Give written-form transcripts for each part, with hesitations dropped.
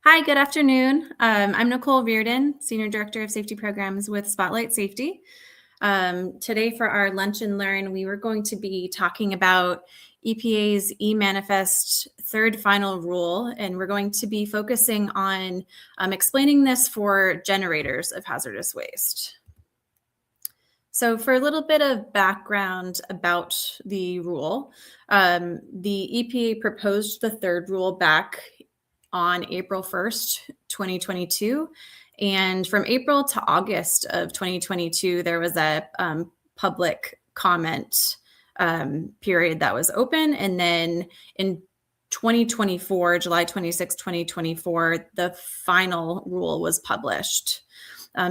Hi, good afternoon. I'm Nicole Reardon, Senior Director of Safety Programs with Spotlight Safety. Today for our Lunch and Learn, we were going to be talking about EPA's e-manifest third final rule, and we're going to be focusing on explaining this for generators of hazardous waste. So for a little bit of background about the rule, the EPA proposed the third rule back on April 1st, 2022. And from April to August of 2022, there was a public comment period that was open. And then in 2024, July 26, 2024, the final rule was published.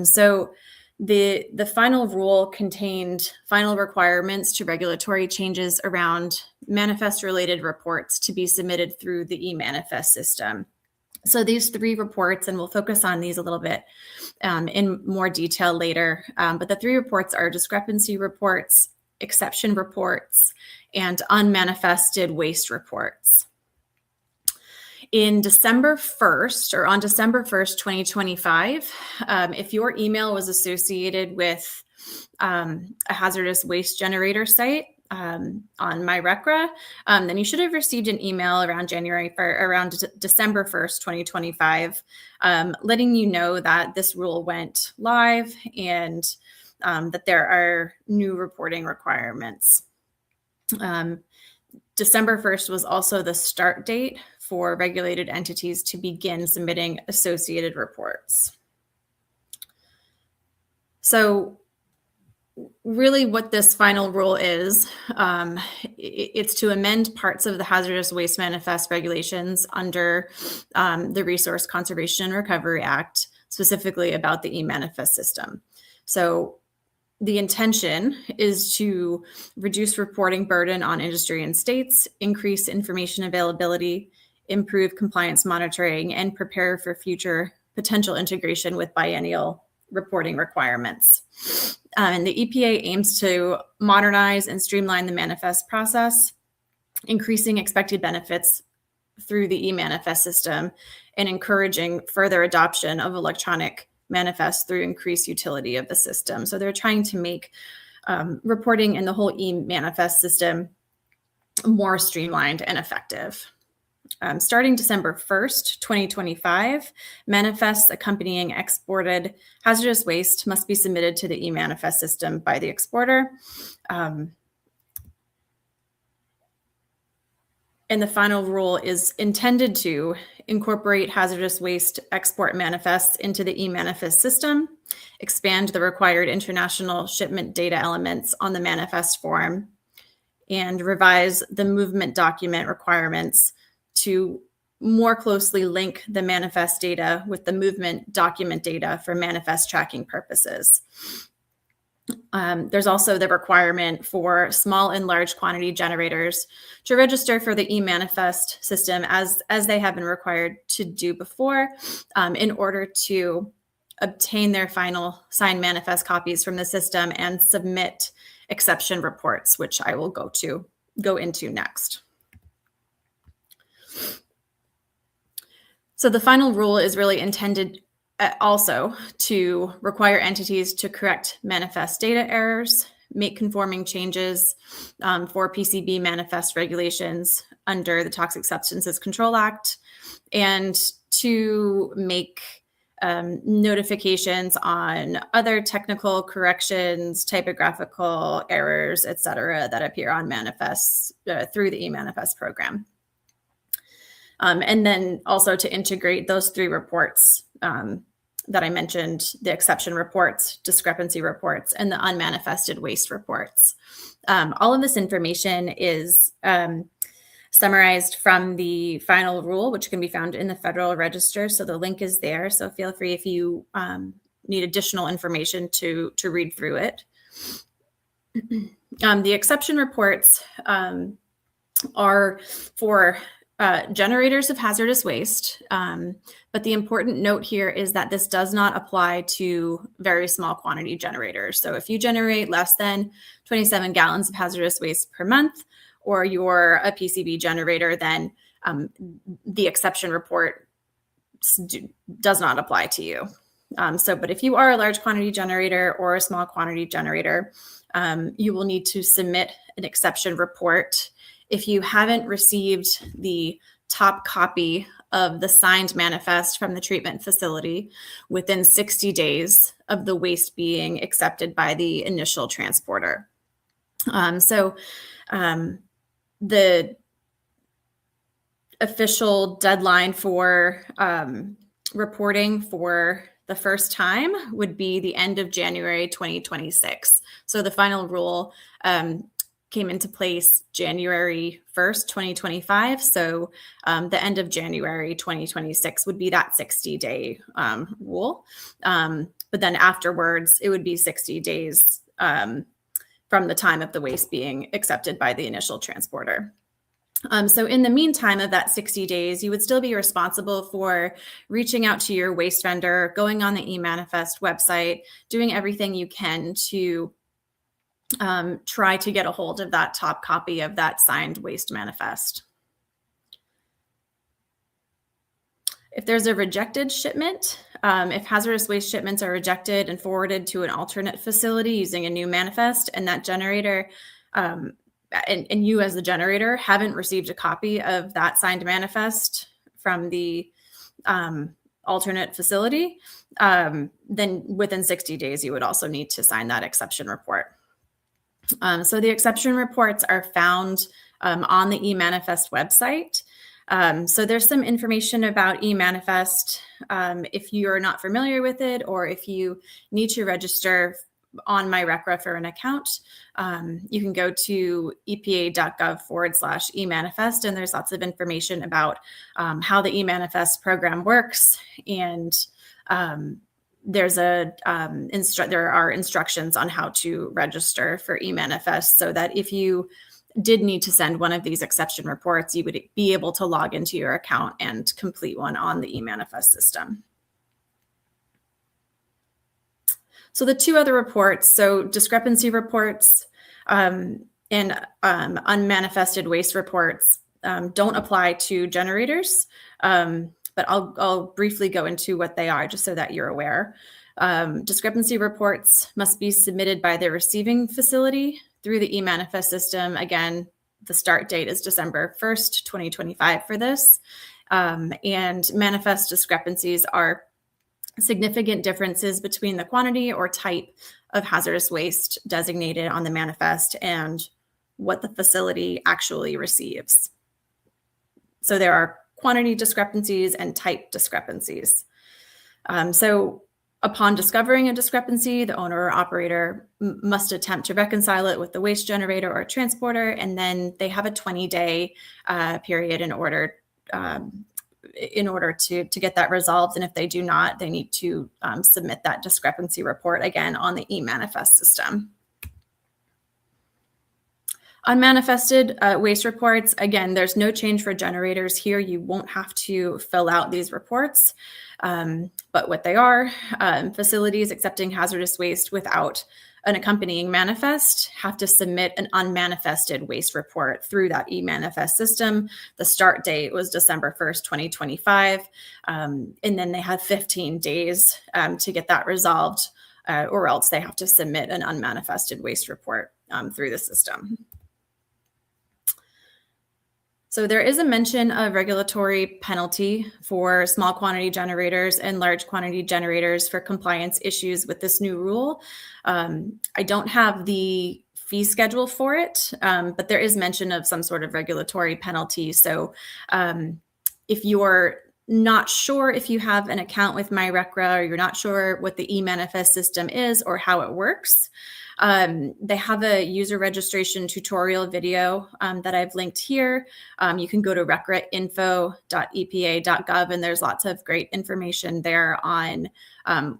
So the final rule contained final requirements to regulatory changes around manifest-related reports to be submitted through the e-manifest system. So these three reports, and we'll focus on these a little bit in more detail later, but the three reports are discrepancy reports, exception reports, and unmanifested waste reports. On December 1st, 2025, if your email was associated with a hazardous waste generator site on MyRecra, then you should have received an email around December 1st, 2025, letting you know that this rule went live and that there are new reporting requirements. December 1st was also the start date for regulated entities to begin submitting associated reports. So really what this final rule is, it's to amend parts of the hazardous waste manifest regulations under the Resource Conservation and Recovery Act, specifically about the e-manifest system. So the intention is to reduce reporting burden on industry and states, increase information availability, improve compliance monitoring, and prepare for future potential integration with biennial reporting requirements. And the EPA aims to modernize and streamline the manifest process, increasing expected benefits through the e-manifest system and encouraging further adoption of electronic manifest through increased utility of the system. So they're trying to make reporting in the whole e-manifest system more streamlined and effective. Starting December 1st, 2025, manifests accompanying exported hazardous waste must be submitted to the e-manifest system by the exporter. And the final rule is intended to incorporate hazardous waste export manifests into the e-manifest system, expand the required international shipment data elements on the manifest form, and revise the movement document requirements to more closely link the manifest data with the movement document data for manifest tracking purposes. There's also the requirement for small and large quantity generators to register for the e-manifest system as they have been required to do before in order to obtain their final signed manifest copies from the system and submit exception reports, which I will go into next. So the final rule is really intended also to require entities to correct manifest data errors, make conforming changes for PCB manifest regulations under the Toxic Substances Control Act, and to make notifications on other technical corrections, typographical errors, et cetera, that appear on manifests through the e-manifest program. And then also to integrate those three reports that I mentioned, the exception reports, discrepancy reports, and the unmanifested waste reports. All of this information is summarized from the final rule, which can be found in the Federal Register. So the link is there. So feel free if you need additional information to read through it. The exception reports are for generators of hazardous waste. But the important note here is that this does not apply to very small quantity generators. So if you generate less than 27 gallons of hazardous waste per month, or you're a PCB generator, then the exception report does not apply to you. But if you are a large quantity generator or a small quantity generator, you will need to submit an exception report. If you haven't received the top copy of the signed manifest from the treatment facility within 60 days of the waste being accepted by the initial transporter. The official deadline for reporting for the first time would be the end of January 2026. So the final rule came into place January 1st, 2025. So the end of January 2026 would be that 60-day rule. But then afterwards, it would be 60 days from the time of the waste being accepted by the initial transporter. So in the meantime of that 60 days, you would still be responsible for reaching out to your waste vendor, going on the eManifest website, doing everything you can to try to get a hold of that top copy of that signed waste manifest. If there's a rejected shipment, if hazardous waste shipments are rejected and forwarded to an alternate facility using a new manifest, and that generator and you as the generator haven't received a copy of that signed manifest from the alternate facility, then within 60 days, you would also need to sign that exception report. So the exception reports are found on the eManifest website. So there's some information about eManifest. If you're not familiar with it, or if you need to register on MyRECRA for an account, you can go to epa.gov/eManifest, and there's lots of information about how the eManifest program works. And there are instructions on how to register for eManifest, so that if you did need to send one of these exception reports, you would be able to log into your account and complete one on the eManifest system. So the two other reports, so discrepancy reports and unmanifested waste reports, don't apply to generators, but I'll briefly go into what they are just so that you're aware. Discrepancy reports must be submitted by the receiving facility through the eManifest system. Again, the start date is December 1st, 2025 for this. And manifest discrepancies are significant differences between the quantity or type of hazardous waste designated on the manifest and what the facility actually receives. So there are quantity discrepancies and type discrepancies. So upon discovering a discrepancy, the owner or operator must attempt to reconcile it with the waste generator or transporter, and then they have a 20-day period in order to get that resolved. And if they do not, they need to submit that discrepancy report again on the eManifest system. Unmanifested waste reports, again, there's no change for generators here. You won't have to fill out these reports, but what they are, facilities accepting hazardous waste without an accompanying manifest have to submit an unmanifested waste report through that eManifest system. The start date was December 1st, 2025. And then they have 15 days to get that resolved, or else they have to submit an unmanifested waste report through the system. So there is a mention of regulatory penalty for small quantity generators and large quantity generators for compliance issues with this new rule. I don't have the fee schedule for it, but there is mention of some sort of regulatory penalty. So if you're not sure if you have an account with MyRECRA, or you're not sure what the eManifest system is or how it works, they have a user registration tutorial video that I've linked here. You can go to recrainfo.epa.gov, and there's lots of great information there on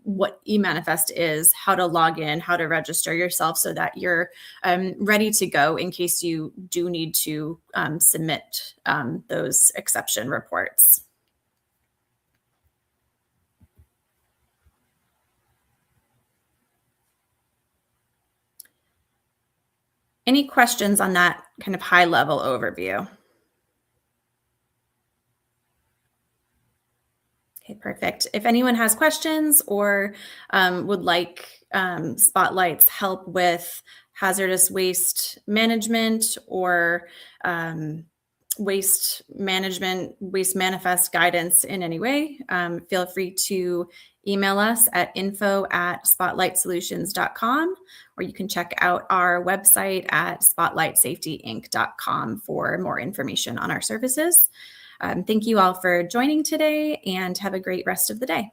what eManifest is, how to log in, how to register yourself so that you're ready to go in case you do need to submit those exception reports. Any questions on that kind of high-level overview? Okay, perfect. If anyone has questions or would like Spotlight's help with hazardous waste management or waste management, waste manifest guidance in any way, feel free to email us at info@spotlightsolutions.com, or you can check out our website at spotlightsafetyinc.com for more information on our services. Thank you all for joining today, and have a great rest of the day.